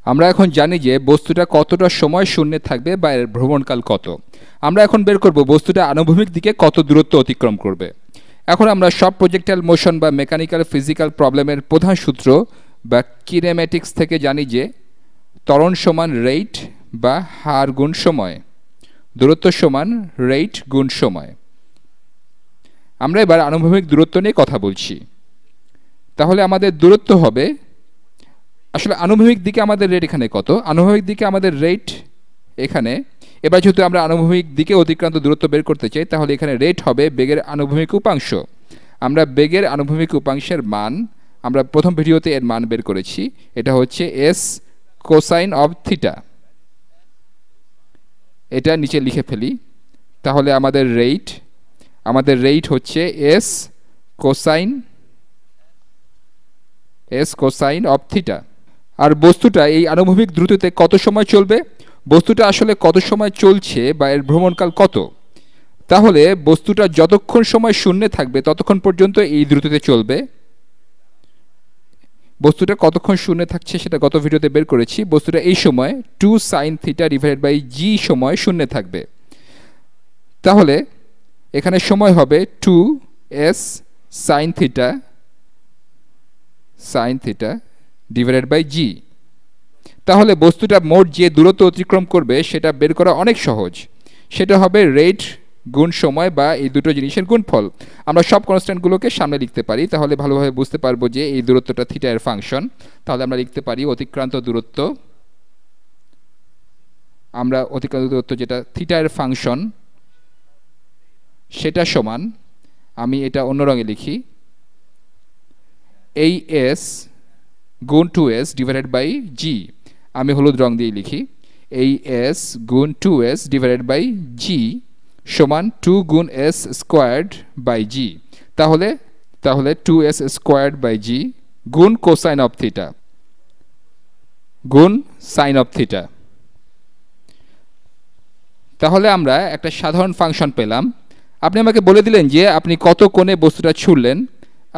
আমরা এখন জানি যে বস্তুটা কতটা সময় শূন্যে থাকবে বা এর ভ্রমণকাল কত। আমরা এখন বের করব বস্তুটা আনুভূমিক দিকে কত দূরত্ব অতিক্রম করবে। এখন আমরা সব প্রজেক্টাইল মোশন বা মেকানিক্যাল ফিজিক্যাল প্রবলেমের প্রধান সূত্র বা কিনেমেটিক্স থেকে জানি যে ত্বরণ সমান রেট বা হার গুণ সময়, দূরত্ব সমান রেট গুণ সময়। আমরা এবার আনুভূমিক দূরত্ব নিয়ে কথা বলছি। তাহলে আমাদের দূরত্ব হবে, আসলে আনুভূমিক দিকে আমাদের রেট এখানে কত, আনুভূমিক দিকে আমাদের রেট এখানে। এবার যেহেতু আমরা আনুভূমিক দিকে অতিক্রান্ত দূরত্ব বের করতে চাই, তাহলে এখানে রেট হবে বেগের আনুভূমিক উপাংশ। আমরা বেগের আনুভূমিক উপাংশের মান, আমরা প্রথম ভিডিওতে এর মান বের করেছি, এটা হচ্ছে এস কোসাইন অফ থিটা। এটা নিচে লিখে ফেলি। তাহলে আমাদের রেট হচ্ছে এস কোসাইন অফ থিটা। আর বস্তুটা এই আনুভূমিক দ্রুতিতে কত সময় চলবে, বস্তুটা আসলে কত সময় চলছে বা এর ভ্রমণকাল কত। তাহলে বস্তুটা যতক্ষণ সময় শূন্যে থাকবে ততক্ষণ পর্যন্ত এই দ্রুতিতে চলবে। বস্তুটা কতক্ষণ শূন্যে থাকছে সেটা গত ভিডিওতে বের করেছি। বস্তুটা এই সময় 2 sin theta divided by g সময় শূন্যে থাকবে। তাহলে এখানে সময় হবে 2s sin theta divided by g। তাহলে বস্তুটা মোট যে দূরত্ব অতিক্রম করবে সেটা বের করা অনেক সহজ। সেটা হবে রেট গুণ সময় বা এই দুটো জিনিসের গুণফল। আমরা সব কনস্ট্যান্টগুলোকে সামনে লিখতে পারি, তাহলে ভালোভাবে বুঝতে পারবো যে এই দূরত্বটা থিটা এর ফাংশন। তাহলে আমরা লিখতে পারি অতিক্রান্ত দূরত্ব যেটা থিটা এর ফাংশন, সেটা সমান, আমি এটা অন্য রঙে লিখি, এই এস গুণ 2s ডিভাইডেড বাই g। আমি হলুদ রং দিয়ে লিখি, এই এস গুণ 2s ডিভাইডেড বাই g সমান 2 গুণ s স্কোয়ার্ড বাই g। তাহলে 2s স্কোয়ার্ড বাই g গুণ কোসাইন অফ থিটা গুণ সাইন অফ থিটা। তাহলে আমরা একটা সাধারণ ফাংশন পেলাম। আপনি আমাকে বলে দিলেন যে আপনি কত কোণে বস্তুটা ছুড়লেন,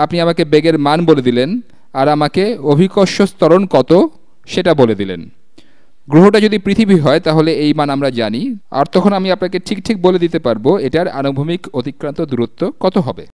আপনি আমাকে বেগের মান বলে দিলেন, আর আমাকে অভিকর্ষ ত্বরণ কত সেটা বলে দিলেন। গ্রহটা যদি পৃথিবী হয় তাহলে এই মান আমরা জানি, আর তখন আমি আপনাকে ঠিক বলে দিতে পারবো এটার আনুভূমিক অতিক্রান্ত দূরত্ব কত হবে।